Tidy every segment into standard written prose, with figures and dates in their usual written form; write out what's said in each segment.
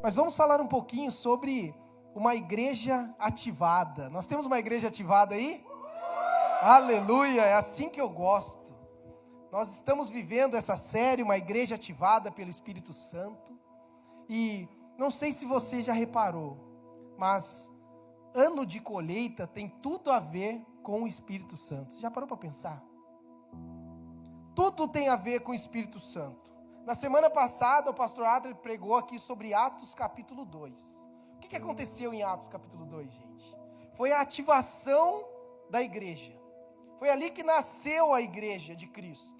Mas vamos falar um pouquinho sobre uma igreja ativada. Nós temos uma igreja ativada aí? Aleluia, é assim que eu gosto. Nós estamos vivendo essa série, uma igreja ativada pelo Espírito Santo. E não sei se você já reparou, mas ano de colheita tem tudo a ver com o Espírito Santo. Você já parou para pensar? Tudo tem a ver com o Espírito Santo. Na semana passada, o pastor Adler pregou aqui sobre Atos capítulo 2. O que aconteceu em Atos capítulo 2, gente? Foi a ativação da igreja. Foi ali que nasceu a igreja de Cristo.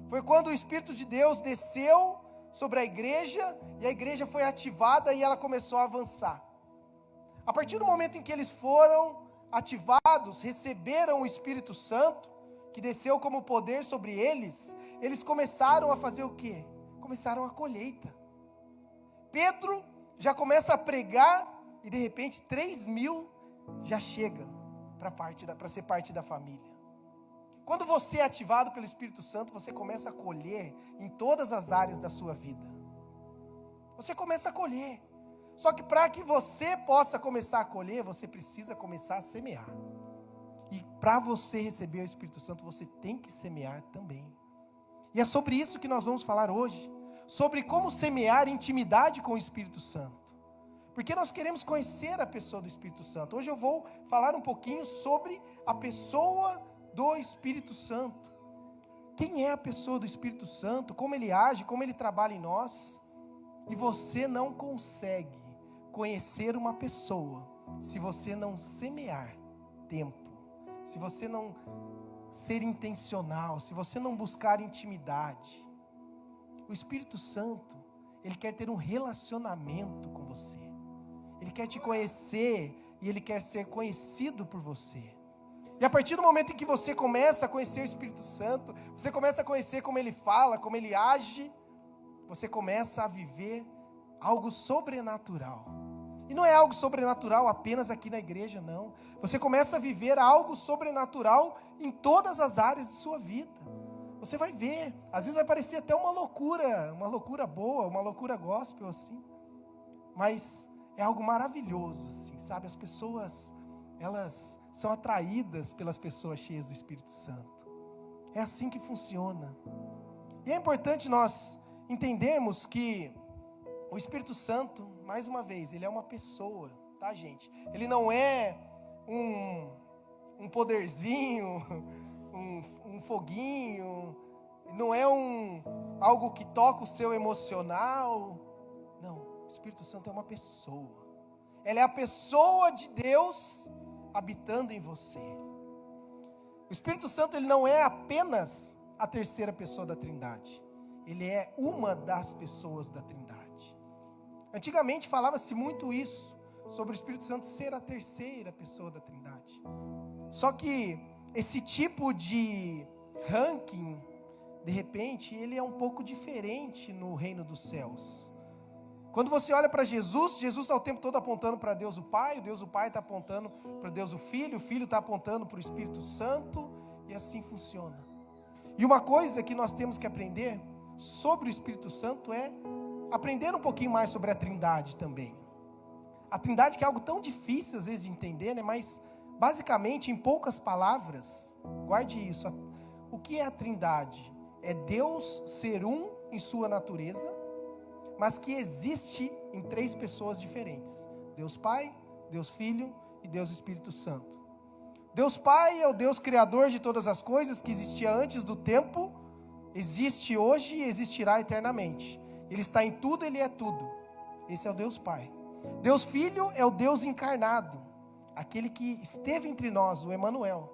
Foi quando o Espírito de Deus desceu sobre a igreja, e a igreja foi ativada e ela começou a avançar. A partir do momento em que eles foram ativados, receberam o Espírito Santo, que desceu como poder sobre eles, eles começaram a fazer o quê? Começaram a colheita. Pedro já começa a pregar, e de repente 3.000 já chegam para ser parte da família. Quando você é ativado pelo Espírito Santo, você começa a colher em todas as áreas da sua vida. Você começa a colher. Só que para que você possa começar a colher, você precisa começar a semear. E para você receber o Espírito Santo, você tem que semear também. E é sobre isso que nós vamos falar hoje. Sobre como semear intimidade com o Espírito Santo. Porque nós queremos conhecer a pessoa do Espírito Santo. Hoje eu vou falar um pouquinho sobre a pessoa do Espírito Santo. Quem é a pessoa do Espírito Santo? Como ele age, como ele trabalha em nós. E você não consegue conhecer uma pessoa se você não semear tempo, se você não ser intencional, se você não buscar intimidade. O Espírito Santo, ele quer ter um relacionamento com você. Ele quer te conhecer e ele quer ser conhecido por você. E a partir do momento em que você começa a conhecer o Espírito Santo, você começa a conhecer como ele fala, como ele age, você começa a viver algo sobrenatural. E não é algo sobrenatural apenas aqui na igreja, não. Você começa a viver algo sobrenatural em todas as áreas de sua vida. Você vai ver, às vezes vai parecer até uma loucura boa, uma loucura gospel assim. Mas é algo maravilhoso, assim, sabe? As pessoas, elas são atraídas pelas pessoas cheias do Espírito Santo. É assim que funciona. E é importante nós entendermos que o Espírito Santo, mais uma vez, ele é uma pessoa, tá, gente? Ele não é um poderzinho, um foguinho, não é algo que toca o seu emocional. Não, o Espírito Santo é uma pessoa. Ela é a pessoa de Deus habitando em você. O Espírito Santo, ele não é apenas a terceira pessoa da Trindade. Ele é uma das pessoas da Trindade. Antigamente falava-se muito isso, sobre o Espírito Santo ser a terceira pessoa da Trindade. Só que esse tipo de ranking, de repente, ele é um pouco diferente no reino dos céus. Quando você olha para Jesus está o tempo todo apontando para Deus o Pai está apontando para Deus o Filho está apontando para o Espírito Santo, e assim funciona. E uma coisa que nós temos que aprender sobre o Espírito Santo é aprender um pouquinho mais sobre a Trindade também. A Trindade, que é algo tão difícil às vezes de entender, né? Mas basicamente, em poucas palavras, guarde isso, o que é a Trindade? É Deus ser um em sua natureza, mas que existe em três pessoas diferentes: Deus Pai, Deus Filho e Deus Espírito Santo. Deus Pai é o Deus criador de todas as coisas, que existia antes do tempo, existe hoje e existirá eternamente. Ele está em tudo, ele é tudo. Esse é o Deus Pai. Deus Filho é o Deus encarnado, aquele que esteve entre nós, o Emanuel,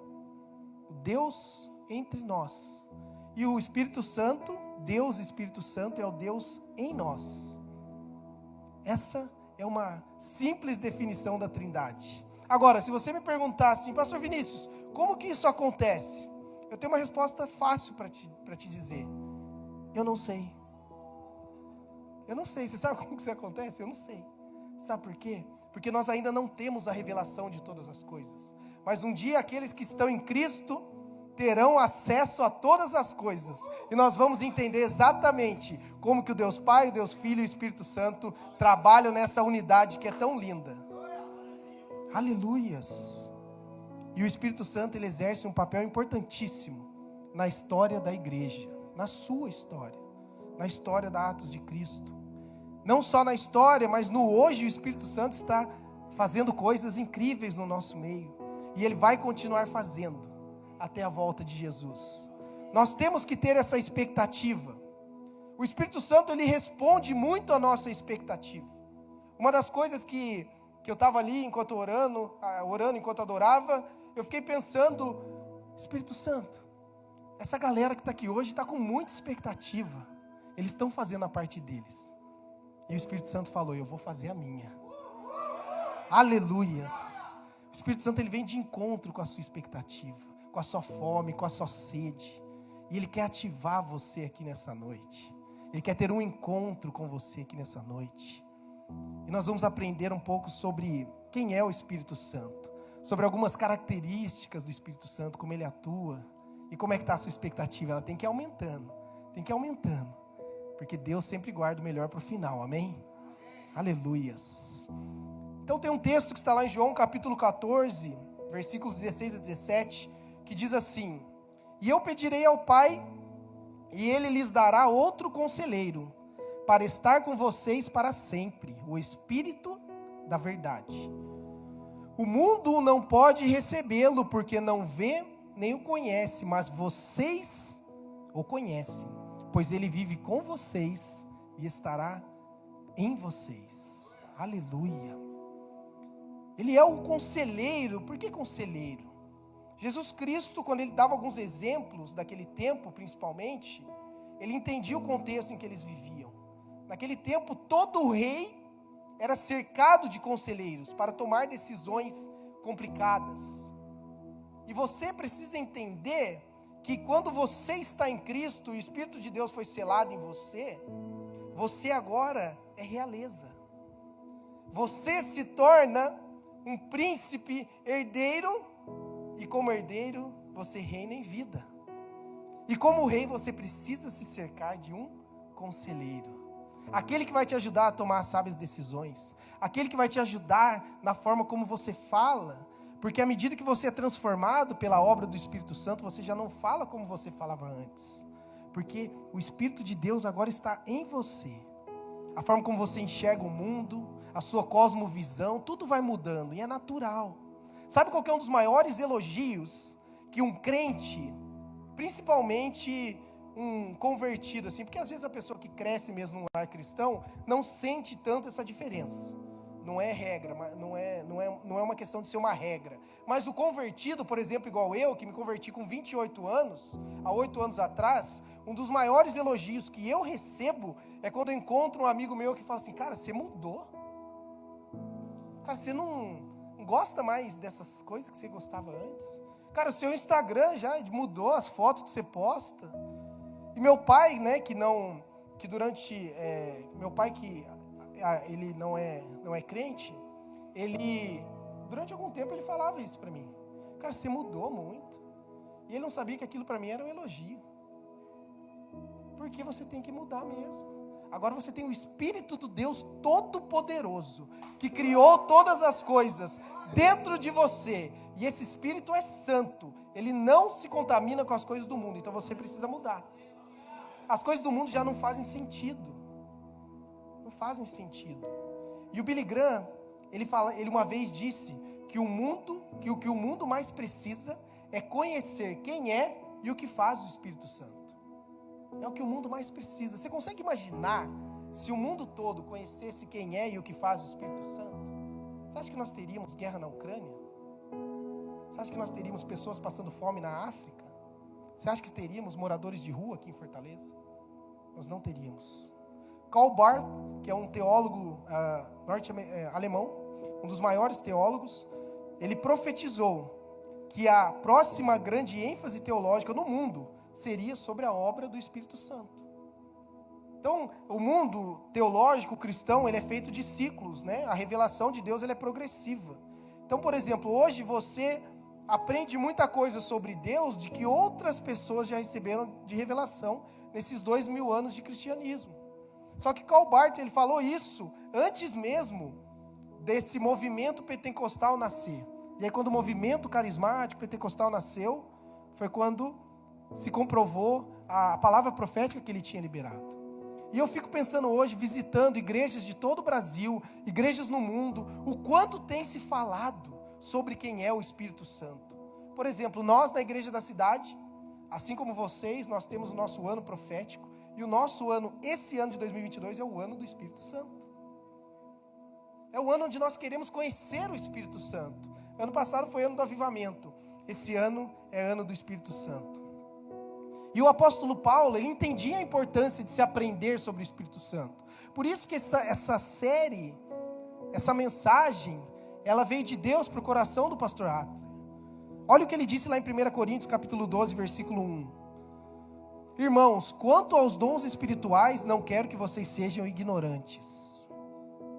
o Deus entre nós. E o Espírito Santo, Deus Espírito Santo, é o Deus em nós. Essa é uma simples definição da Trindade. Agora, se você me perguntar assim, Pastor Vinícius, como que isso acontece? Eu tenho uma resposta fácil para te dizer. Eu não sei. Eu não sei. Você sabe como que isso acontece? Eu não sei. Sabe por quê? Porque nós ainda não temos a revelação de todas as coisas. Mas um dia aqueles que estão em Cristo terão acesso a todas as coisas. E nós vamos entender exatamente como que o Deus Pai, o Deus Filho e o Espírito Santo trabalham nessa unidade que é tão linda. Aleluias! E o Espírito Santo, ele exerce um papel importantíssimo na história da igreja, na sua história, na história da Atos de Cristo. Não só na história, mas no hoje o Espírito Santo está fazendo coisas incríveis no nosso meio. E ele vai continuar fazendo até a volta de Jesus. Nós temos que ter essa expectativa. O Espírito Santo, ele responde muito à nossa expectativa. Uma das coisas que eu estava ali enquanto orando enquanto adorava, eu fiquei pensando, Espírito Santo, essa galera que está aqui hoje está com muita expectativa. Eles estão fazendo a parte deles. E o Espírito Santo falou, eu vou fazer a minha. Aleluias! O Espírito Santo, ele vem de encontro com a sua expectativa, com a sua fome, com a sua sede. E ele quer ativar você aqui nessa noite. Ele quer ter um encontro com você aqui nessa noite. E nós vamos aprender um pouco sobre quem é o Espírito Santo, sobre algumas características do Espírito Santo, como ele atua e como é que está a sua expectativa. Ela tem que ir aumentando, porque Deus sempre guarda o melhor para o final, amém? Aleluias! Então tem um texto que está lá em João capítulo 14, versículos 16 a 17, que diz assim: E eu pedirei ao Pai, e Ele lhes dará outro conselheiro, para estar com vocês para sempre, o Espírito da verdade. O mundo não pode recebê-lo, porque não vê nem o conhece, mas vocês o conhecem, pois Ele vive com vocês e estará em vocês. Aleluia! Ele é um conselheiro. Por que conselheiro? Jesus Cristo, quando ele dava alguns exemplos daquele tempo, principalmente, ele entendia o contexto em que eles viviam. Naquele tempo, todo rei era cercado de conselheiros para tomar decisões complicadas. E você precisa entender que quando você está em Cristo, o Espírito de Deus foi selado em você, você agora é realeza. Você se torna um príncipe herdeiro, e como herdeiro, você reina em vida. E como rei, você precisa se cercar de um conselheiro. Aquele que vai te ajudar a tomar as sábias decisões. Aquele que vai te ajudar na forma como você fala. Porque à medida que você é transformado pela obra do Espírito Santo, você já não fala como você falava antes. Porque o Espírito de Deus agora está em você. A forma como você enxerga o mundo, a sua cosmovisão, tudo vai mudando e é natural. Sabe qual que é um dos maiores elogios que um crente, principalmente um convertido, assim, porque às vezes a pessoa que cresce mesmo no lar cristão não sente tanto essa diferença. Não é regra, não é uma questão de ser uma regra. Mas o convertido, por exemplo, igual eu, que me converti com 28 anos, há 8 anos atrás, um dos maiores elogios que eu recebo é quando eu encontro um amigo meu que fala assim, cara, você mudou. Cara, você não gosta mais dessas coisas que você gostava antes. Cara, o seu Instagram já mudou as fotos que você posta. E meu pai, né, meu pai que ele não é crente, ele, durante algum tempo ele falava isso para mim. Cara, você mudou muito. E ele não sabia que aquilo para mim era um elogio. Porque você tem que mudar mesmo. Agora você tem o Espírito do Deus Todo-Poderoso, que criou todas as coisas dentro de você. E esse Espírito é santo. Ele não se contamina com as coisas do mundo. Então você precisa mudar. As coisas do mundo já não fazem sentido. Não fazem sentido. E o Billy Graham, ele uma vez disse que o que o mundo mais precisa é conhecer quem é e o que faz o Espírito Santo. É o que o mundo mais precisa. Você consegue imaginar se o mundo todo conhecesse quem é e o que faz o Espírito Santo? Você acha que nós teríamos guerra na Ucrânia? Você acha que nós teríamos pessoas passando fome na África? Você acha que teríamos moradores de rua aqui em Fortaleza? Nós não teríamos. Karl Barth, que é um teólogo alemão, um dos maiores teólogos, ele profetizou que a próxima grande ênfase teológica no mundo seria sobre a obra do Espírito Santo. Então, o mundo teológico cristão, ele é feito de ciclos, né? A revelação de Deus, ela é progressiva. Então, por exemplo, hoje você aprende muita coisa sobre Deus de que outras pessoas já receberam de revelação nesses 2000 anos de cristianismo. Só que Karl Barth, ele falou isso antes mesmo desse movimento pentecostal nascer. E aí quando o movimento carismático pentecostal nasceu, foi quando se comprovou a palavra profética que ele tinha liberado. E eu fico pensando hoje, visitando igrejas de todo o Brasil, igrejas no mundo, o quanto tem se falado sobre quem é o Espírito Santo. Por exemplo, nós na igreja da cidade, assim como vocês, nós temos o nosso ano profético, e o nosso ano, esse ano de 2022, é o ano do Espírito Santo. É o ano onde nós queremos conhecer o Espírito Santo. Ano passado foi ano do avivamento, esse ano é ano do Espírito Santo. E o apóstolo Paulo, ele entendia a importância de se aprender sobre o Espírito Santo. Por isso que essa série, essa mensagem, ela veio de Deus para o coração do pastor Atra. Olha o que ele disse lá em 1 Coríntios, capítulo 12, versículo 1. Irmãos, quanto aos dons espirituais, não quero que vocês sejam ignorantes.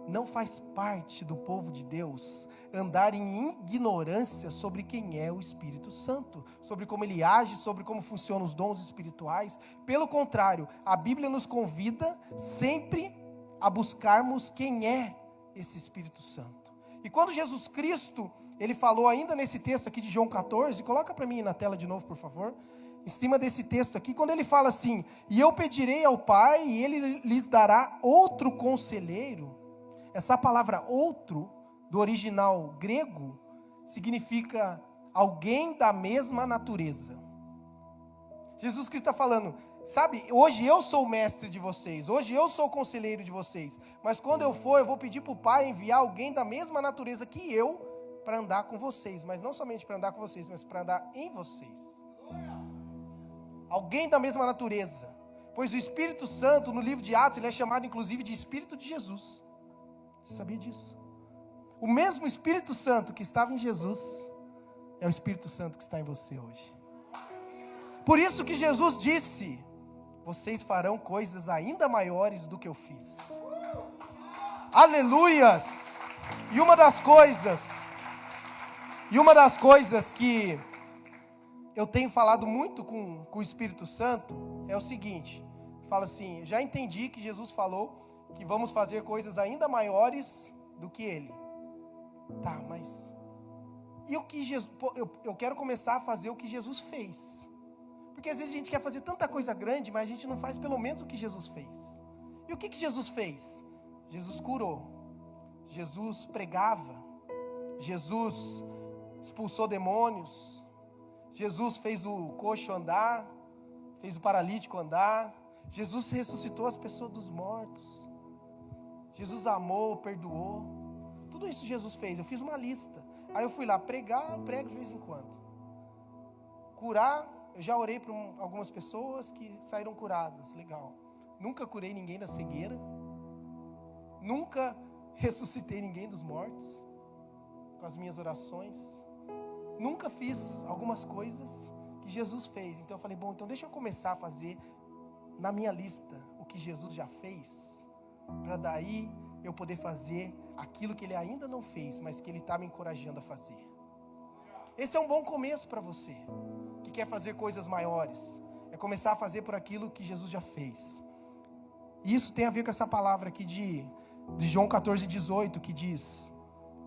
Não faz parte do povo de Deus andar em ignorância sobre quem é o Espírito Santo, sobre como ele age, sobre como funcionam os dons espirituais. Pelo contrário, a Bíblia nos convida sempre a buscarmos quem é esse Espírito Santo. E quando Jesus Cristo, ele falou ainda nesse texto aqui de João 14, coloca para mim na tela de novo, por favor, em cima desse texto aqui, quando ele fala assim, e eu pedirei ao Pai e ele lhes dará outro conselheiro. Essa palavra outro, do original grego, significa alguém da mesma natureza. Jesus Cristo está falando, sabe, hoje eu sou o mestre de vocês, hoje eu sou o conselheiro de vocês, mas quando eu for, eu vou pedir para o Pai enviar alguém da mesma natureza que eu, para andar com vocês, mas não somente para andar com vocês, mas para andar em vocês. Alguém da mesma natureza, pois o Espírito Santo, no livro de Atos, ele é chamado inclusive de Espírito de Jesus. Você sabia disso? O mesmo Espírito Santo que estava em Jesus é o Espírito Santo que está em você hoje. Por isso que Jesus disse, vocês farão coisas ainda maiores do que eu fiz. Aleluias! E uma das coisas que eu tenho falado muito com o Espírito Santo é o seguinte, fala assim, já entendi que Jesus falou que vamos fazer coisas ainda maiores do que Ele. Tá, mas e o que Jesus, eu quero começar a fazer o que Jesus fez. Porque às vezes a gente quer fazer tanta coisa grande, mas a gente não faz pelo menos o que Jesus fez. E o que Jesus fez? Jesus curou, Jesus pregava, Jesus expulsou demônios, Jesus fez o coxo andar, fez o paralítico andar, Jesus ressuscitou as pessoas dos mortos, Jesus amou, perdoou, tudo isso Jesus fez. Eu fiz uma lista, aí eu fui lá pregar, prego de vez em quando, curar, eu já orei para algumas pessoas que saíram curadas, legal. Nunca curei ninguém da cegueira, nunca ressuscitei ninguém dos mortos com as minhas orações, nunca fiz algumas coisas que Jesus fez. Então eu falei, bom, então deixa eu começar a fazer na minha lista o que Jesus já fez, para daí eu poder fazer aquilo que Ele ainda não fez, mas que Ele está me encorajando a fazer. Esse é um bom começo para você, que quer fazer coisas maiores, é começar a fazer por aquilo que Jesus já fez. E isso tem a ver com essa palavra aqui de João 14, 18, que diz,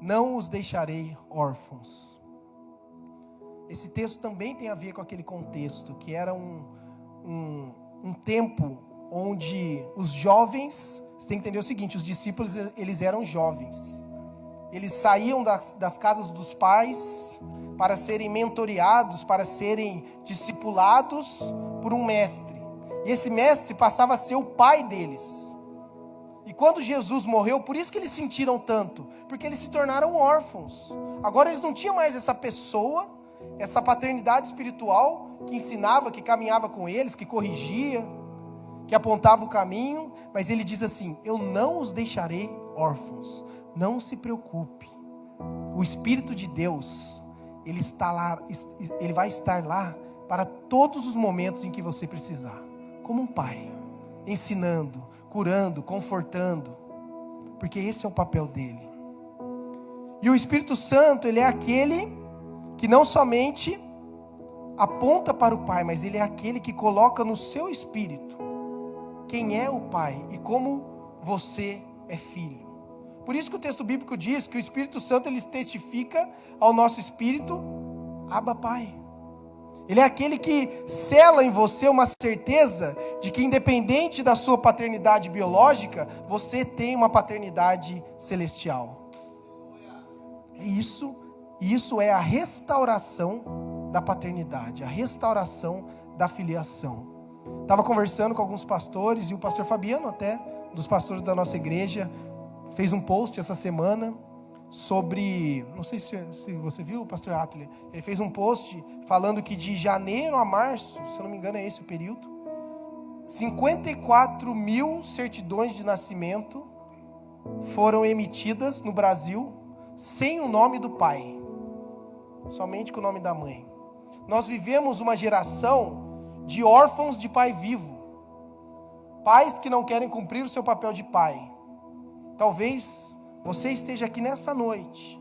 não os deixarei órfãos. Esse texto também tem a ver com aquele contexto, que era um tempo onde os jovens, você tem que entender o seguinte, os discípulos, eles eram jovens, eles saíam das casas dos pais para serem mentoreados, para serem discipulados por um mestre, e esse mestre passava a ser o pai deles. E quando Jesus morreu, por isso que eles sentiram tanto, porque eles se tornaram órfãos. Agora eles não tinham mais essa pessoa, essa paternidade espiritual que ensinava, que caminhava com eles, que corrigia, que apontava o caminho, mas ele diz assim, eu não os deixarei órfãos, não se preocupe, o Espírito de Deus, ele está lá, ele vai estar lá para todos os momentos em que você precisar, como um pai, ensinando, curando, confortando, porque esse é o papel dele. E o Espírito Santo, ele é aquele que não somente aponta para o Pai, mas ele é aquele que coloca no seu espírito quem é o Pai e como você é filho. Por isso que o texto bíblico diz que o Espírito Santo ele testifica ao nosso espírito, Abba Pai. Ele é aquele que sela em você uma certeza de que, independente da sua paternidade biológica, você tem uma paternidade celestial. É isso, e isso é a restauração da paternidade, a restauração da filiação. Estava conversando com alguns pastores, e o pastor Fabiano, até, dos pastores da nossa igreja, fez um post essa semana sobre, não sei se você viu, pastor Atler, ele fez um post falando que de janeiro a março, se eu não me engano é esse o período, 54 mil certidões de nascimento foram emitidas no Brasil sem o nome do pai, somente com o nome da mãe. Nós vivemos uma geração de órfãos de pai vivo, pais que não querem cumprir o seu papel de pai. Talvez você esteja aqui nessa noite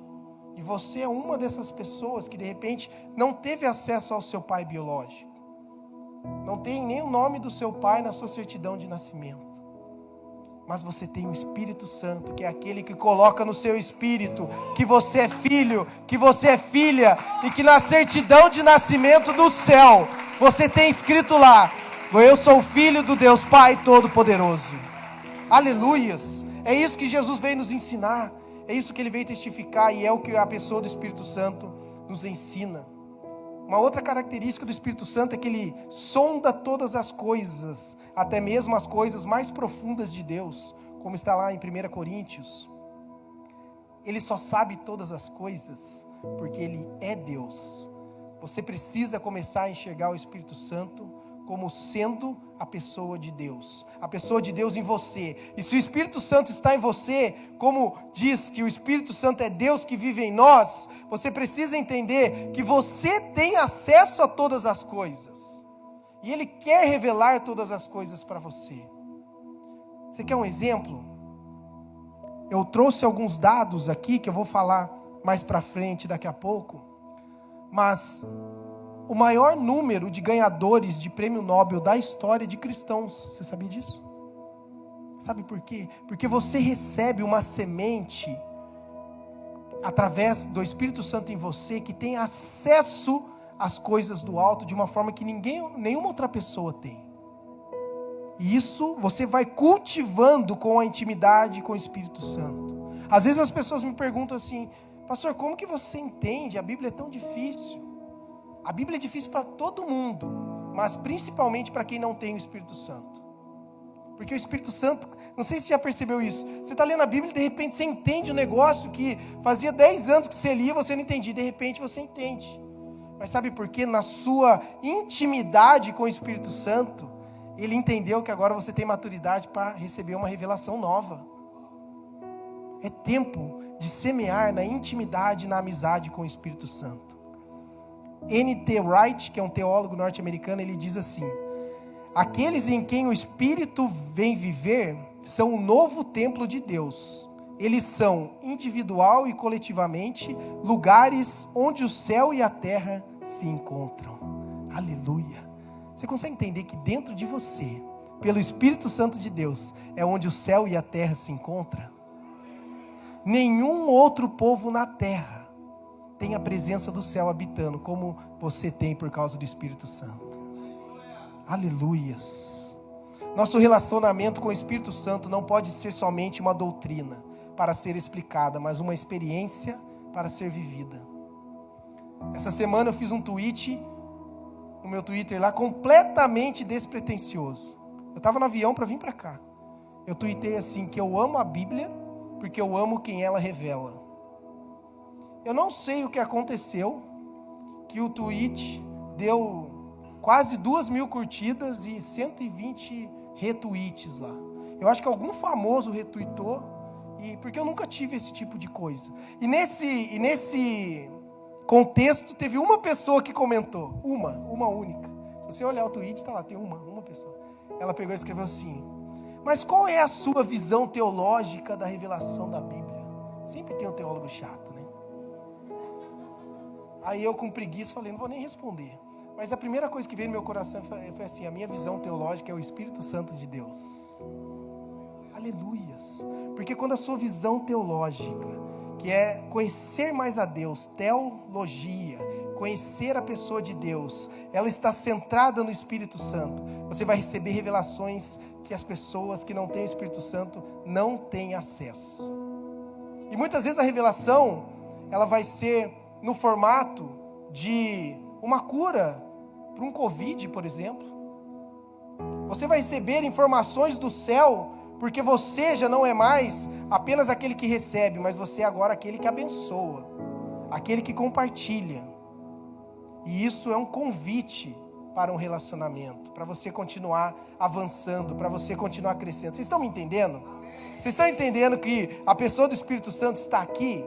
e você é uma dessas pessoas que de repente não teve acesso ao seu pai biológico, não tem nem o nome do seu pai na sua certidão de nascimento, mas você tem o Espírito Santo, que é aquele que coloca no seu espírito que você é filho, que você é filha, e que na certidão de nascimento do céu você tem escrito lá: eu sou filho do Deus Pai Todo-Poderoso. Aleluias! É isso que Jesus veio nos ensinar, é isso que Ele veio testificar, e é o que a pessoa do Espírito Santo nos ensina. Uma outra característica do Espírito Santo é que Ele sonda todas as coisas, até mesmo as coisas mais profundas de Deus, como está lá em 1 Coríntios. Ele só sabe todas as coisas, porque Ele é Deus. Você precisa começar a enxergar o Espírito Santo como sendo a pessoa de Deus em você. E se o Espírito Santo está em você, como diz que o Espírito Santo é Deus que vive em nós, você precisa entender que você tem acesso a todas as coisas, e Ele quer revelar todas as coisas para você. Você quer um exemplo? Eu trouxe alguns dados aqui, que eu vou falar mais para frente daqui a pouco, mas o maior número de ganhadores de prêmio Nobel da história de cristãos. Você sabia disso? Sabe por quê? Porque você recebe uma semente através do Espírito Santo em você, que tem acesso às coisas do alto de uma forma que nenhuma outra pessoa tem. E isso você vai cultivando com a intimidade com o Espírito Santo. Às vezes as pessoas me perguntam assim: pastor, como que você entende? A Bíblia é tão difícil. A Bíblia é difícil para todo mundo, mas principalmente para quem não tem o Espírito Santo. Porque o Espírito Santo, não sei se você já percebeu isso, você está lendo a Bíblia e de repente você entende um negócio que fazia 10 anos que você lia e você não entendia, de repente você entende. Mas sabe por quê? Na sua intimidade com o Espírito Santo, Ele entendeu que agora você tem maturidade para receber uma revelação nova. É tempo de semear na intimidade, na amizade com o Espírito Santo. N.T. Wright, que é um teólogo norte-americano, ele diz assim: aqueles em quem o Espírito vem viver são o novo templo de Deus. Eles são, individual e coletivamente, lugares onde o céu e a terra se encontram. Aleluia! Você consegue entender que dentro de você, pelo Espírito Santo de Deus, é onde o céu e a terra se encontram? Nenhum outro povo na terra tem a presença do céu habitando, como você tem por causa do Espírito Santo. Aleluias! Nosso relacionamento com o Espírito Santo não pode ser somente uma doutrina para ser explicada, mas uma experiência para ser vivida. Essa semana eu fiz um tweet, no meu Twitter lá, completamente despretensioso. Eu estava no avião para vir para cá. Eu tuitei assim, que eu amo a Bíblia, porque eu amo quem ela revela. Eu não sei o que aconteceu, que o tweet deu quase 2.000 curtidas e 120 retweets lá. Eu acho que algum famoso retweetou, porque eu nunca tive esse tipo de coisa. E nesse contexto teve uma pessoa que comentou, uma única. Se você olhar o tweet, está lá, tem uma pessoa. Ela pegou e escreveu assim: mas qual é a sua visão teológica da revelação da Bíblia? Sempre tem um teólogo chato, né? Aí eu com preguiça falei, não vou nem responder. Mas a primeira coisa que veio no meu coração foi assim, a minha visão teológica é o Espírito Santo de Deus. Aleluias. Porque quando a sua visão teológica, que é conhecer mais a Deus, teologia, conhecer a pessoa de Deus, ela está centrada no Espírito Santo, você vai receber revelações que as pessoas que não têm o Espírito Santo não têm acesso. E muitas vezes a revelação, ela vai ser no formato de uma cura para um Covid, por exemplo. Você vai receber informações do céu, porque você já não é mais apenas aquele que recebe, mas você é agora aquele que abençoa, aquele que compartilha. E isso é um convite para um relacionamento, para você continuar avançando, para você continuar crescendo. Vocês estão me entendendo? Vocês estão entendendo que a pessoa do Espírito Santo está aqui?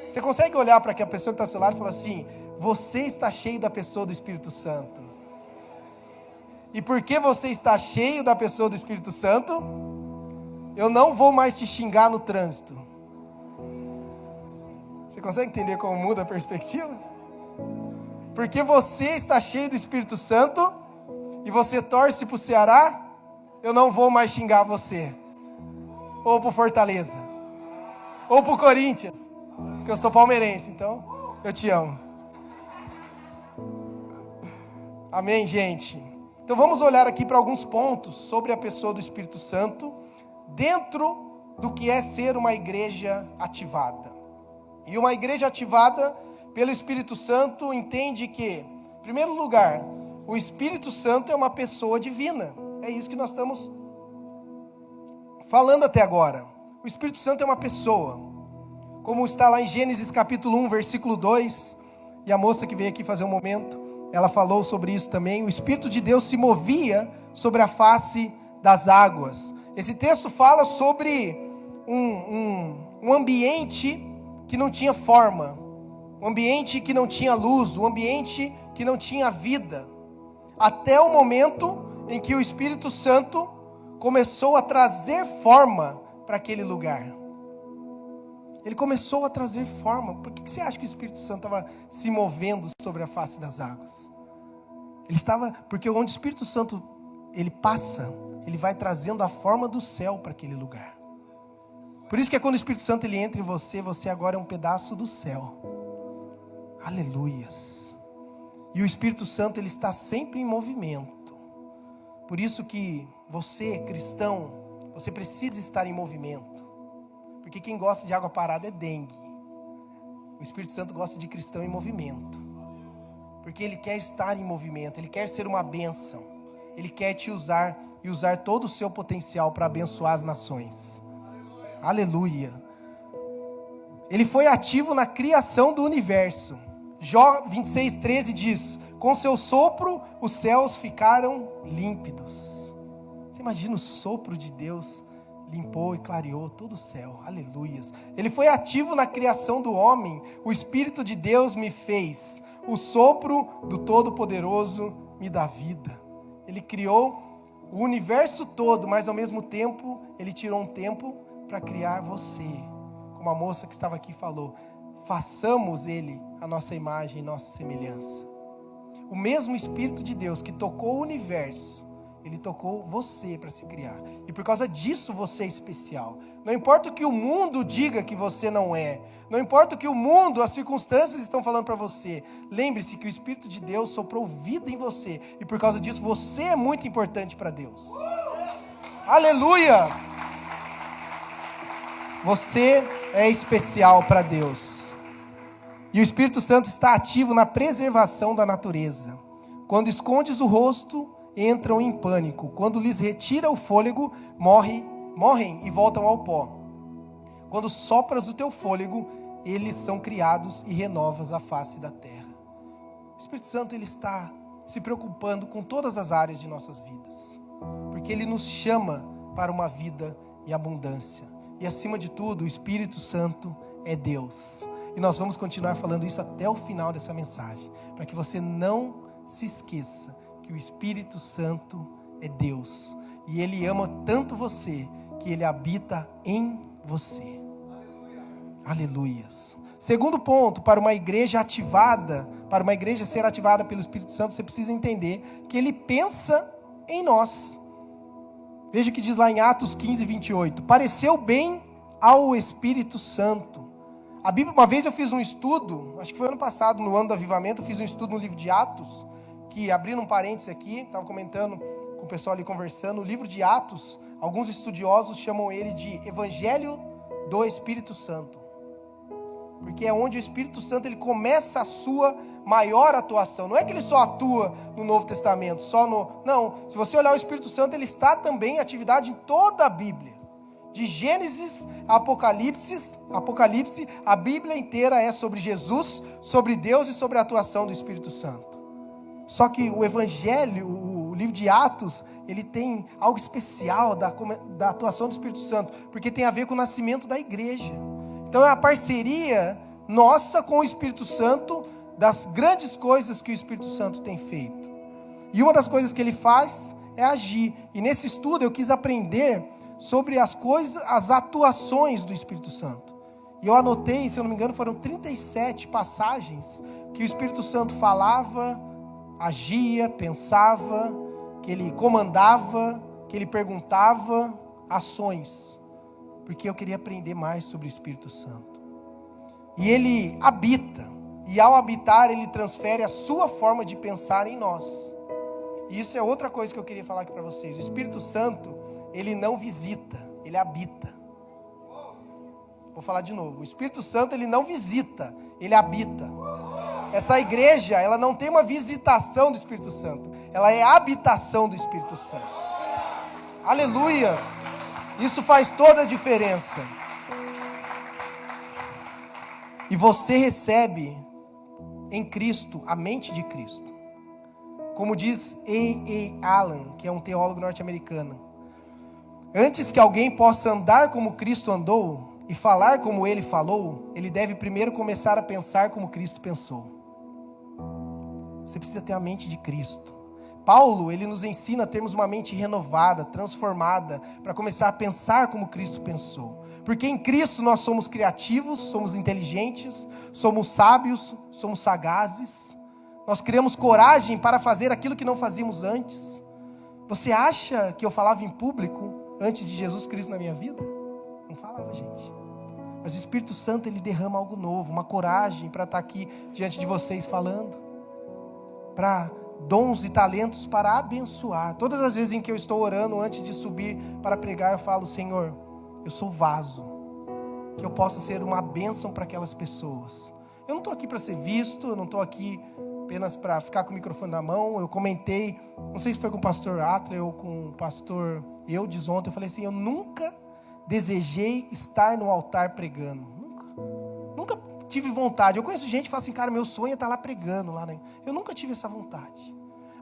Você consegue olhar para a pessoa que está ao seu lado e falar assim, você está cheio da pessoa do Espírito Santo. E porque você está cheio da pessoa do Espírito Santo, eu não vou mais te xingar no trânsito. Você consegue entender como muda a perspectiva? Porque você está cheio do Espírito Santo e você torce para o Ceará, eu não vou mais xingar você. Ou para o Fortaleza. Ou para o Corinthians. Porque eu sou palmeirense, então eu te amo. Amém, gente? Então vamos olhar aqui para alguns pontos sobre a pessoa do Espírito Santo, dentro do que é ser uma igreja ativada. E uma igreja ativada pelo Espírito Santo entende que, em primeiro lugar, o Espírito Santo é uma pessoa divina. É isso que nós estamos falando até agora. O Espírito Santo é uma pessoa. Como está lá em Gênesis capítulo 1, versículo 2, e a moça que veio aqui fazer um momento, ela falou sobre isso também. O Espírito de Deus se movia sobre a face das águas. Esse texto fala sobre um ambiente que não tinha forma, um ambiente que não tinha luz, um ambiente que não tinha vida, até o momento em que o Espírito Santo começou a trazer forma para aquele lugar. Ele começou a trazer forma. Por que você acha que o Espírito Santo estava se movendo sobre a face das águas? Porque onde o Espírito Santo ele passa, ele vai trazendo a forma do céu para aquele lugar. Por isso que quando o Espírito Santo ele entra em você, você agora é um pedaço do céu. Aleluias. E o Espírito Santo ele está sempre em movimento. Por isso que você, cristão, você precisa estar em movimento. Porque quem gosta de água parada é dengue. O Espírito Santo gosta de cristão em movimento. Porque ele quer estar em movimento, ele quer ser uma bênção. Ele quer te usar e usar todo o seu potencial para abençoar as nações. Aleluia. Ele foi ativo na criação do universo. Jó 26:13 diz: com seu sopro os céus ficaram límpidos. Você imagina o sopro de Deus limpou e clareou todo o céu. Aleluias. Ele foi ativo na criação do homem. O Espírito de Deus me fez. O sopro do Todo-Poderoso me dá vida. Ele criou o universo todo, mas ao mesmo tempo ele tirou um tempo para criar você. Como a moça que estava aqui falou, façamos ele a nossa imagem e nossa semelhança. O mesmo Espírito de Deus que tocou o universo, ele tocou você para se criar. E por causa disso você é especial. Não importa o que o mundo diga que você não é. Não importa o que o mundo, as circunstâncias estão falando para você. Lembre-se que o Espírito de Deus soprou vida em você. E por causa disso você é muito importante para Deus. Aleluia! Você é especial para Deus. E o Espírito Santo está ativo na preservação da natureza. Quando escondes o rosto, entram em pânico. Quando lhes retira o fôlego, morrem e voltam ao pó. Quando sopras o teu fôlego, eles são criados e renovas a face da terra. O Espírito Santo ele está se preocupando com todas as áreas de nossas vidas. Porque ele nos chama para uma vida em abundância. E acima de tudo, o Espírito Santo é Deus. E nós vamos continuar falando isso até o final dessa mensagem. Para que você não se esqueça que o Espírito Santo é Deus. E Ele ama tanto você, que Ele habita em você. Aleluias. Segundo ponto, para uma igreja ativada para uma igreja ser ativada pelo Espírito Santo, você precisa entender que ele pensa em nós. Veja o que diz lá em Atos 15, 28. Pareceu bem ao Espírito Santo. A Bíblia, uma vez eu fiz um estudo, acho que foi ano passado, no ano do avivamento, eu fiz um estudo no livro de Atos, que, abrindo um parênteses aqui, estava comentando com o pessoal ali conversando, o livro de Atos, alguns estudiosos chamam ele de Evangelho do Espírito Santo. Porque é onde o Espírito Santo ele começa a sua maior atuação. Não é que ele só atua no Novo Testamento, não, se você olhar o Espírito Santo, ele está também em atividade em toda a Bíblia. De Gênesis a Apocalipse, a Bíblia inteira é sobre Jesus, sobre Deus e sobre a atuação do Espírito Santo. Só que o Evangelho, o livro de Atos, ele tem algo especial da atuação do Espírito Santo, porque tem a ver com o nascimento da igreja. Então é a parceria nossa com o Espírito Santo, das grandes coisas que o Espírito Santo tem feito. E uma das coisas que ele faz é agir. E nesse estudo eu quis aprender sobre as atuações do Espírito Santo. E eu anotei, se eu não me engano, foram 37 passagens que o Espírito Santo falava, agia, pensava, que ele comandava, que ele perguntava, ações. Porque eu queria aprender mais sobre o Espírito Santo. E ele habita, e ao habitar ele transfere a sua forma de pensar em nós. E isso é outra coisa que eu queria falar aqui para vocês. O Espírito Santo, ele não visita, ele habita. Vou falar de novo. O Espírito Santo, ele não visita, ele habita. Essa igreja, ela não tem uma visitação do Espírito Santo, ela é a habitação do Espírito Santo. Aleluias! Isso faz toda a diferença. E você recebe em Cristo a mente de Cristo. Como diz A. Allen, que é um teólogo norte-americano. Antes que alguém possa andar como Cristo andou e falar como ele falou, ele deve primeiro começar a pensar como Cristo pensou. Você precisa ter a mente de Cristo. Paulo, ele nos ensina a termos uma mente renovada, transformada, para começar a pensar como Cristo pensou. Porque em Cristo nós somos criativos, somos inteligentes, somos sábios, somos sagazes. Nós criamos coragem para fazer aquilo que não fazíamos antes. Você acha que eu falava em público antes de Jesus Cristo na minha vida? Não falava, gente. Mas o Espírito Santo, ele derrama algo novo, uma coragem para estar aqui diante de vocês falando. Para dons e talentos para abençoar. Todas as vezes em que eu estou orando antes de subir para pregar, eu falo: Senhor, eu sou vaso, que eu possa ser uma bênção para aquelas pessoas. Eu não estou aqui para ser visto, eu não estou aqui apenas para ficar com o microfone na mão. Eu comentei, não sei se foi com o pastor Atler ou com o pastor Eudes ontem, eu falei assim: eu nunca desejei estar no altar pregando, nunca tive vontade. Eu conheço gente que fala assim: cara, meu sonho é estar lá pregando lá, né? Eu nunca tive essa vontade.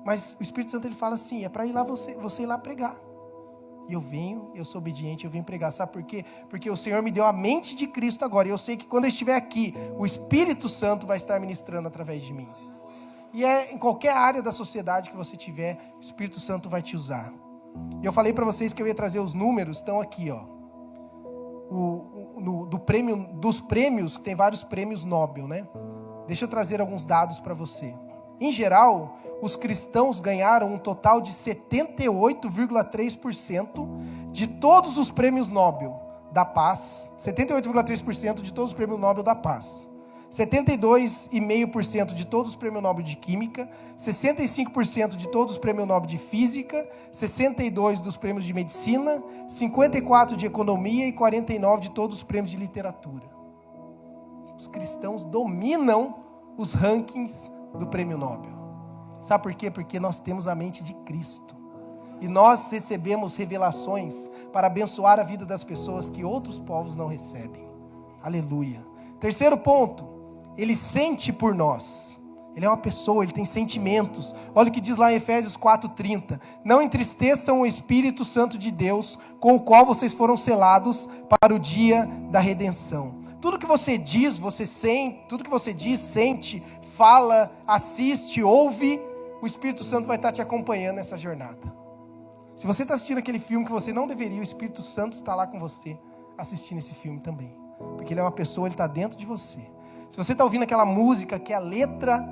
Mas o Espírito Santo, ele fala assim: é para ir lá você ir lá pregar. E eu venho, eu sou obediente, eu venho pregar. Sabe por quê? Porque o Senhor me deu a mente de Cristo agora. E eu sei que quando eu estiver aqui, o Espírito Santo vai estar ministrando através de mim. E é em qualquer área da sociedade que você tiver, o Espírito Santo vai te usar. E eu falei para vocês que eu ia trazer os números, estão aqui, ó. Dos prêmios, tem vários prêmios Nobel, né? Deixa eu trazer alguns dados para você. Em geral, os cristãos ganharam um total de 78,3% de todos os prêmios Nobel da paz. 78,3% de todos os prêmios Nobel da paz. 72,5% de todos os prêmios Nobel de Química, 65% de todos os prêmios Nobel de Física, 62% dos prêmios de Medicina, 54% de Economia e 49% de todos os prêmios de Literatura. Os cristãos dominam os rankings do prêmio Nobel. Sabe por quê? Porque nós temos a mente de Cristo. E nós recebemos revelações para abençoar a vida das pessoas que outros povos não recebem. Aleluia. Terceiro ponto. Ele sente por nós. Ele é uma pessoa, ele tem sentimentos. Olha o que diz lá em Efésios 4:30. Não entristeçam o Espírito Santo de Deus, com o qual vocês foram selados para o dia da redenção. Tudo que você diz, você sente, tudo que você diz, sente, fala, assiste, ouve, o Espírito Santo vai estar te acompanhando nessa jornada. Se você está assistindo aquele filme que você não deveria, o Espírito Santo está lá com você, assistindo esse filme também. Porque ele é uma pessoa, ele está dentro de você. Se você está ouvindo aquela música que a letra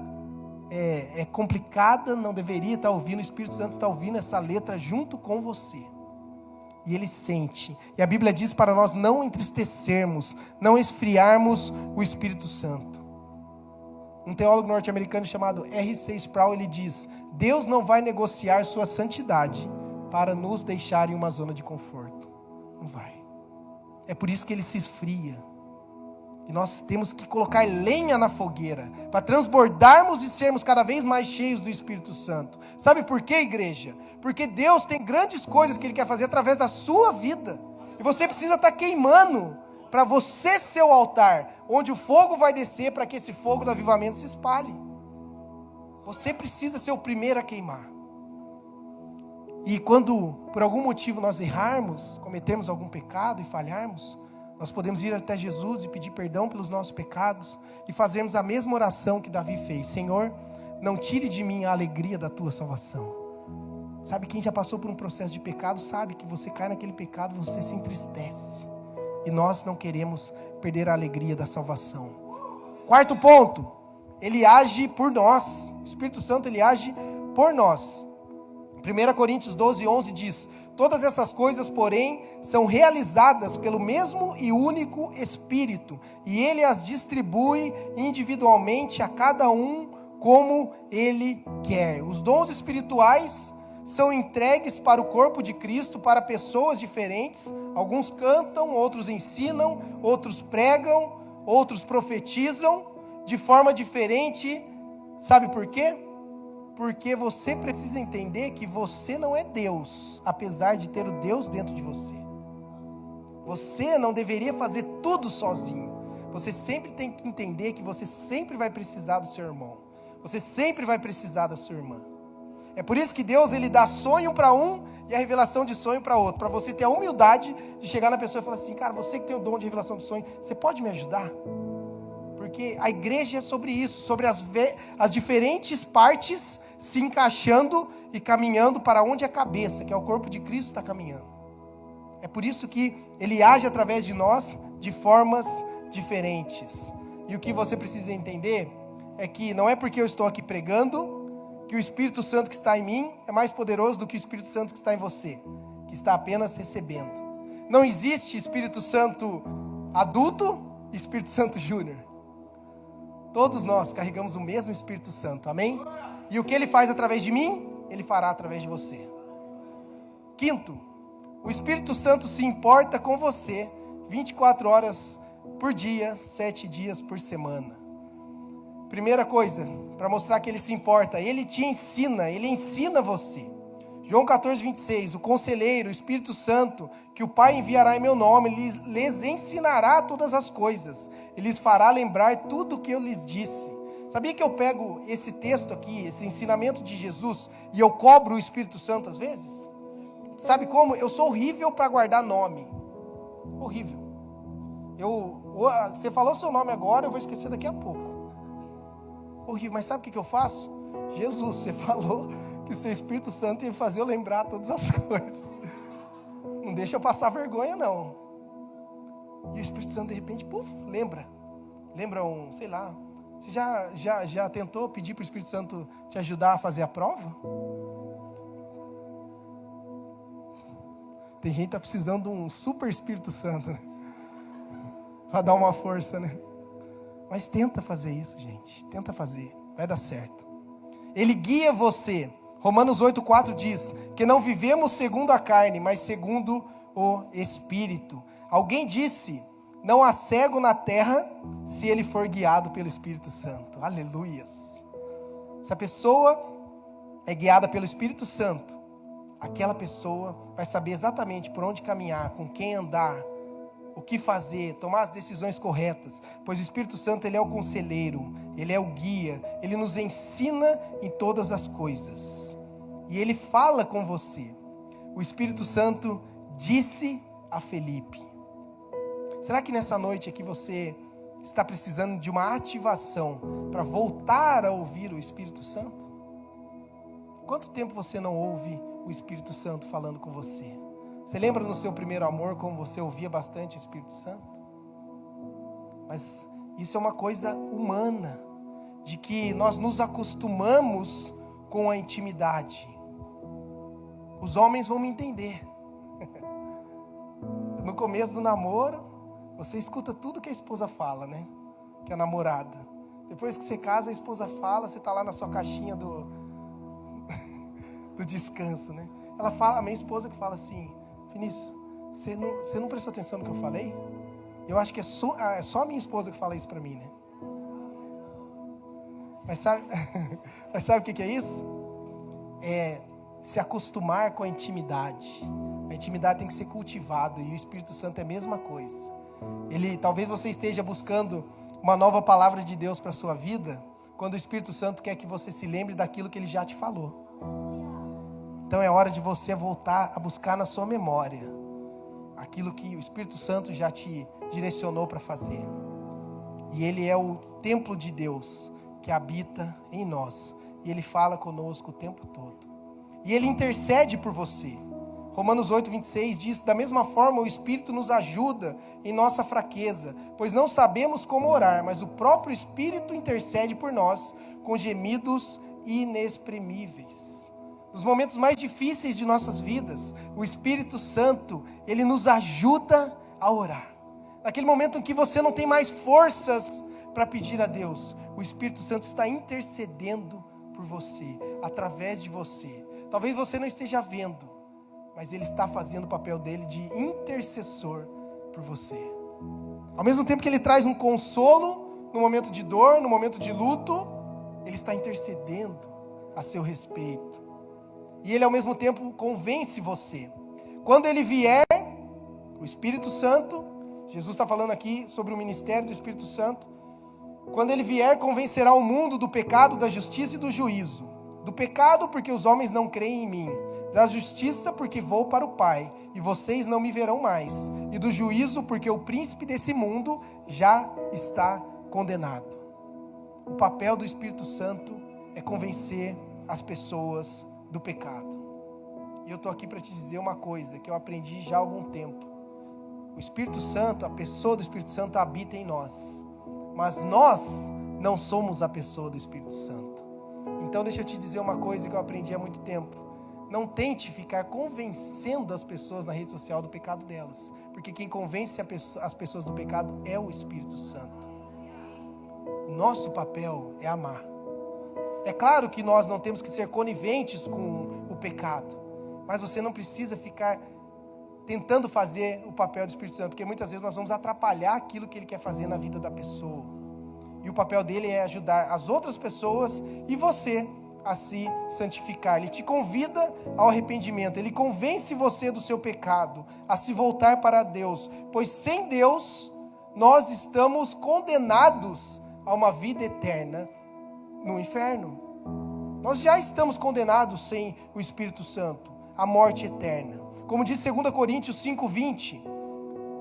é complicada, não deveria estar ouvindo, o Espírito Santo está ouvindo essa letra junto com você. E ele sente. E a Bíblia diz para nós não entristecermos, não esfriarmos o Espírito Santo. Um teólogo norte-americano chamado R.C. Sproul, ele diz: Deus não vai negociar sua santidade para nos deixar em uma zona de conforto. Não vai. É por isso que ele se esfria. E nós temos que colocar lenha na fogueira, para transbordarmos e sermos cada vez mais cheios do Espírito Santo. Sabe por quê, igreja? Porque Deus tem grandes coisas que Ele quer fazer através da sua vida. E você precisa estar queimando, para você ser o altar, onde o fogo vai descer, para que esse fogo do avivamento se espalhe. Você precisa ser o primeiro a queimar. E quando, por algum motivo, nós errarmos, cometermos algum pecado e falharmos, nós podemos ir até Jesus e pedir perdão pelos nossos pecados e fazermos a mesma oração que Davi fez: Senhor, não tire de mim a alegria da tua salvação. Sabe, quem já passou por um processo de pecado sabe que você cai naquele pecado, você se entristece. E nós não queremos perder a alegria da salvação. Quarto ponto, Ele age por nós. O Espírito Santo, Ele age por nós. 1 Coríntios 12:11 diz: todas essas coisas, porém, são realizadas pelo mesmo e único Espírito, e Ele as distribui individualmente a cada um como Ele quer. Os dons espirituais são entregues para o corpo de Cristo, para pessoas diferentes. Alguns cantam, outros ensinam, outros pregam, outros profetizam, de forma diferente. Sabe por quê? Porque você precisa entender que você não é Deus, apesar de ter o Deus dentro de você. Você não deveria fazer tudo sozinho. Você sempre tem que entender que você sempre vai precisar do seu irmão. Você sempre vai precisar da sua irmã. É por isso que Deus, Ele dá sonho para um e a revelação de sonho para outro. Para você ter a humildade de chegar na pessoa e falar assim: cara, você que tem o dom de revelação de sonho, você pode me ajudar? Porque a igreja é sobre isso, sobre as diferentes partes se encaixando e caminhando para onde a cabeça, que é o corpo de Cristo, está caminhando. É por isso que Ele age através de nós de formas diferentes. E o que você precisa entender é que não é porque eu estou aqui pregando que o Espírito Santo que está em mim é mais poderoso do que o Espírito Santo que está em você, que está apenas recebendo. Não existe Espírito Santo adulto e Espírito Santo júnior. Todos nós carregamos o mesmo Espírito Santo, amém? E o que Ele faz através de mim, Ele fará através de você. Quinto, o Espírito Santo se importa com você 24 horas por dia, 7 dias por semana. Primeira coisa, para mostrar que Ele se importa, Ele te ensina, Ele ensina você. João 14:26, o Conselheiro, o Espírito Santo, que o Pai enviará em meu nome, lhes ensinará todas as coisas, Ele lhes fará lembrar tudo o que eu lhes disse. Sabia que eu pego esse texto aqui, esse ensinamento de Jesus, e eu cobro o Espírito Santo às vezes? Sabe como? Eu sou horrível para guardar nome. Horrível. Você falou seu nome agora, eu vou esquecer daqui a pouco. Horrível, mas sabe o que eu faço? Jesus, você falou que o seu Espírito Santo ia fazer eu lembrar todas as coisas. Não deixa eu passar vergonha, não. E o Espírito Santo, de repente, lembra. Lembra sei lá. Você já tentou pedir para o Espírito Santo te ajudar a fazer a prova? Tem gente que está precisando de um super Espírito Santo, né? Para dar uma força, né? Mas tenta fazer isso, gente. Tenta fazer. Vai dar certo. Ele guia você. Romanos 8:4 diz que não vivemos segundo a carne, mas segundo o Espírito. Alguém disse: não há cego na terra se ele for guiado pelo Espírito Santo. Aleluias. Se a pessoa é guiada pelo Espírito Santo, aquela pessoa vai saber exatamente por onde caminhar, com quem andar, o que fazer, tomar as decisões corretas, pois o Espírito Santo, Ele é o conselheiro, Ele é o guia, Ele nos ensina em todas as coisas, e Ele fala com você. O Espírito Santo disse a Felipe. Será que nessa noite aqui você está precisando de uma ativação para voltar a ouvir o Espírito Santo? Quanto tempo você não ouve o Espírito Santo falando com você? Você lembra no seu primeiro amor como você ouvia bastante o Espírito Santo? Mas isso é uma coisa humana. de que nós nos acostumamos com a intimidade. Os homens vão me entender. No começo do namoro, você escuta tudo que a esposa fala, né? Que é a namorada. Depois que você casa, a esposa fala, você está lá na sua caixinha do descanso, né? Ela fala, a minha esposa que fala assim: Vinícius, você não prestou atenção no que eu falei? Eu acho que é só a minha esposa que fala isso para mim, né? Mas sabe o que é isso? É se acostumar com a intimidade. A intimidade tem que ser cultivada, e o Espírito Santo é a mesma coisa. Talvez você esteja buscando uma nova palavra de Deus para a sua vida, quando o Espírito Santo quer que você se lembre daquilo que Ele já te falou. Então é hora de você voltar a buscar na sua memória aquilo que o Espírito Santo já te direcionou para fazer. E Ele é o templo de Deus que habita em nós, e Ele fala conosco o tempo todo, e Ele intercede por você. Romanos 8:26 diz: da mesma forma o Espírito nos ajuda em nossa fraqueza, pois não sabemos como orar, mas o próprio Espírito intercede por nós com gemidos inexprimíveis. Nos momentos mais difíceis de nossas vidas, o Espírito Santo, Ele nos ajuda a orar. Naquele momento em que você não tem mais forças para pedir a Deus, o Espírito Santo está intercedendo por você, através de você. Talvez você não esteja vendo, mas Ele está fazendo o papel dele de intercessor por você. Ao mesmo tempo que Ele traz um consolo no momento de dor, no momento de luto, Ele está intercedendo a seu respeito. E Ele ao mesmo tempo convence você. Quando Ele vier, o Espírito Santo, Jesus está falando aqui sobre o ministério do Espírito Santo. Quando Ele vier, convencerá o mundo do pecado, da justiça e do juízo. Do pecado, porque os homens não creem em mim. Da justiça, porque vou para o Pai, e vocês não me verão mais. E do juízo, porque o príncipe desse mundo já está condenado. O papel do Espírito Santo é convencer as pessoas do pecado. E eu estou aqui para te dizer uma coisa que eu aprendi já há algum tempo. O Espírito Santo, a pessoa do Espírito Santo habita em nós, mas nós não somos a pessoa do Espírito Santo. Então deixa eu te dizer uma coisa que eu aprendi há muito tempo. Não tente ficar convencendo as pessoas na rede social do pecado delas, porque quem convence as pessoas do pecado é o Espírito Santo. Nosso papel é amar. É claro que nós não temos que ser coniventes com o pecado, mas você não precisa ficar tentando fazer o papel do Espírito Santo, porque muitas vezes nós vamos atrapalhar aquilo que Ele quer fazer na vida da pessoa. E o papel dele é ajudar as outras pessoas e você a se santificar. Ele te convida ao arrependimento, Ele convence você do seu pecado, a se voltar para Deus, pois sem Deus nós estamos condenados a uma vida eterna no inferno. Nós já estamos condenados sem o Espírito Santo, à morte eterna. Como diz 2 Coríntios 5:20,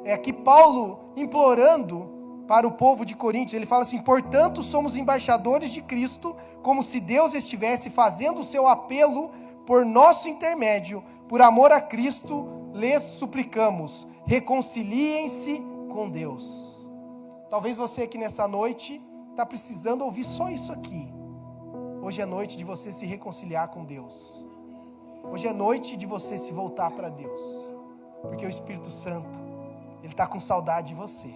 é aqui Paulo implorando para o povo de Coríntios. Ele fala assim: portanto somos embaixadores de Cristo, como se Deus estivesse fazendo o seu apelo por nosso intermédio. Por amor a Cristo lhes suplicamos, reconciliem-se com Deus. Talvez você aqui nessa noite está precisando ouvir só isso aqui. Hoje é noite de você se reconciliar com Deus. Hoje é noite de você se voltar para Deus, porque o Espírito Santo, Ele está com saudade de você,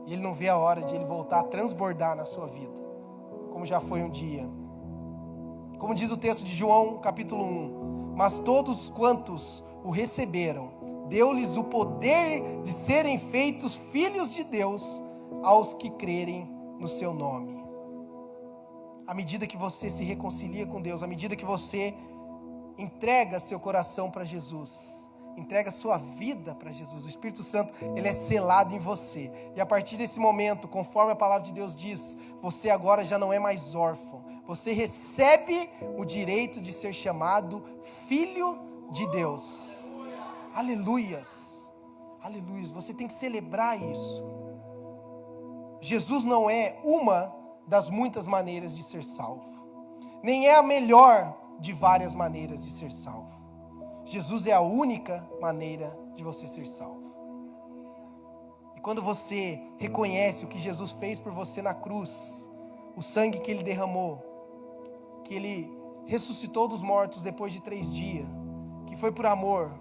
e Ele não vê a hora de Ele voltar a transbordar na sua vida, como já foi um dia. Como diz o texto de João capítulo 1, mas todos quantos o receberam, deu-lhes o poder de serem feitos filhos de Deus, aos que crerem no seu nome. À medida que você se reconcilia com Deus, à medida que você entrega seu coração para Jesus, entrega sua vida para Jesus, o Espírito Santo, Ele é selado em você. E a partir desse momento, conforme a palavra de Deus diz, você agora já não é mais órfão. Você recebe o direito de ser chamado filho de Deus. Aleluias. Aleluias. Você tem que celebrar isso. Jesus não é uma das muitas maneiras de ser salvo. Nem é a melhor de várias maneiras de ser salvo. Jesus é a única maneira de você ser salvo. E quando você reconhece o que Jesus fez por você na cruz, o sangue que Ele derramou, que Ele ressuscitou dos mortos depois de 3 dias, que foi por amor,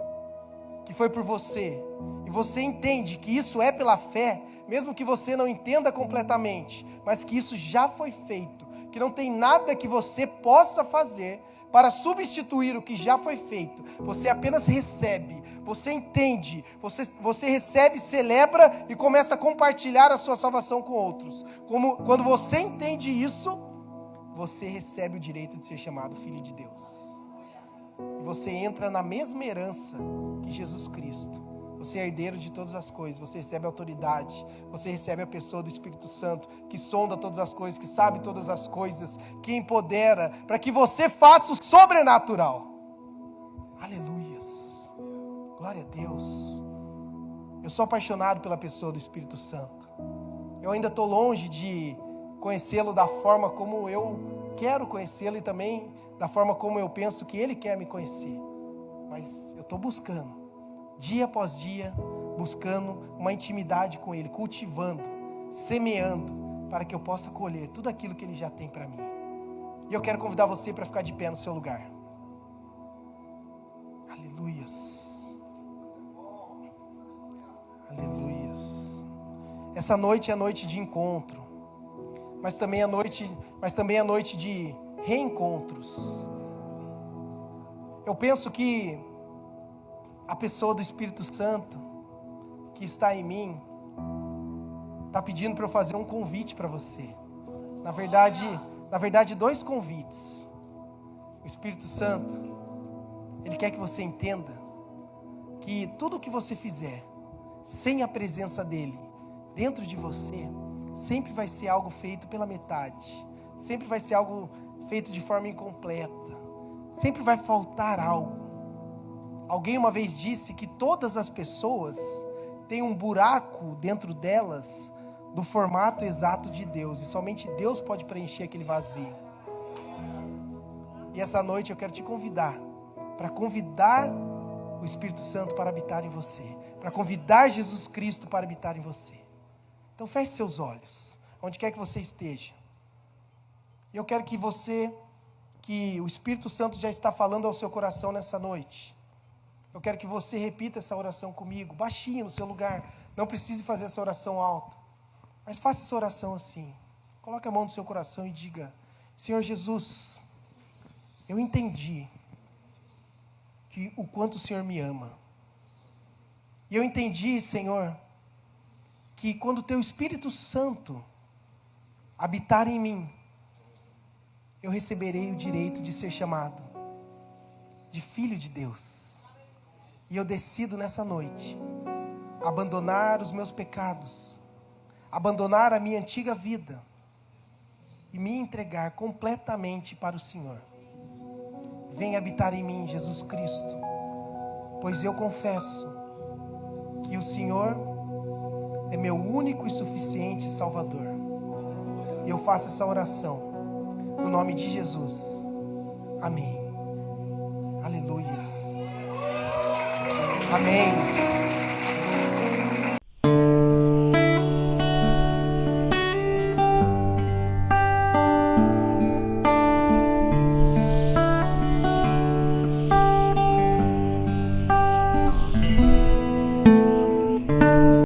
que foi por você, e você entende que isso é pela fé, mesmo que você não entenda completamente, mas que isso já foi feito, que não tem nada que você possa fazer para substituir o que já foi feito. Você apenas recebe, você entende, você recebe, celebra e começa a compartilhar a sua salvação com outros. Quando você entende isso, você recebe o direito de ser chamado filho de Deus. E você entra na mesma herança que Jesus Cristo. Você é herdeiro de todas as coisas, você recebe autoridade, você recebe a pessoa do Espírito Santo, que sonda todas as coisas, que sabe todas as coisas, que empodera, para que você faça o sobrenatural. Aleluias, glória a Deus. Eu sou apaixonado pela pessoa do Espírito Santo. Eu ainda estou longe de conhecê-lo da forma como eu quero conhecê-lo e também da forma como eu penso que ele quer me conhecer. Mas eu estou buscando, dia após dia, buscando uma intimidade com Ele, cultivando, semeando, para que eu possa colher tudo aquilo que Ele já tem para mim. E eu quero convidar você para ficar de pé no seu lugar. Aleluias. Aleluias. Essa noite é noite de encontro, mas também é noite de reencontros. Eu penso que a pessoa do Espírito Santo que está em mim está pedindo para eu fazer um convite para você. Na verdade, 2 convites. O Espírito Santo, ele quer que você entenda que tudo o que você fizer sem a presença dele dentro de você, sempre vai ser algo feito pela metade, sempre vai ser algo feito de forma incompleta, sempre vai faltar algo. Alguém uma vez disse que todas as pessoas têm um buraco dentro delas do formato exato de Deus, e somente Deus pode preencher aquele vazio. E essa noite eu quero te convidar, para convidar o Espírito Santo para habitar em você, para convidar Jesus Cristo para habitar em você. Então feche seus olhos, onde quer que você esteja. Eu quero que o Espírito Santo já está falando ao seu coração nessa noite. Eu quero que você repita essa oração comigo, baixinho no seu lugar. Não precise fazer essa oração alta, mas faça essa oração assim. Coloque a mão no seu coração e diga: Senhor Jesus, eu entendi o quanto o Senhor me ama. E eu entendi, Senhor, que quando o Teu Espírito Santo habitar em mim, eu receberei o direito de ser chamado de filho de Deus. E eu decido nessa noite abandonar os meus pecados, abandonar a minha antiga vida e me entregar completamente para o Senhor. Venha habitar em mim, Jesus Cristo, pois eu confesso que o Senhor é meu único e suficiente Salvador. E eu faço essa oração no nome de Jesus. Amém. Aleluias. Amém.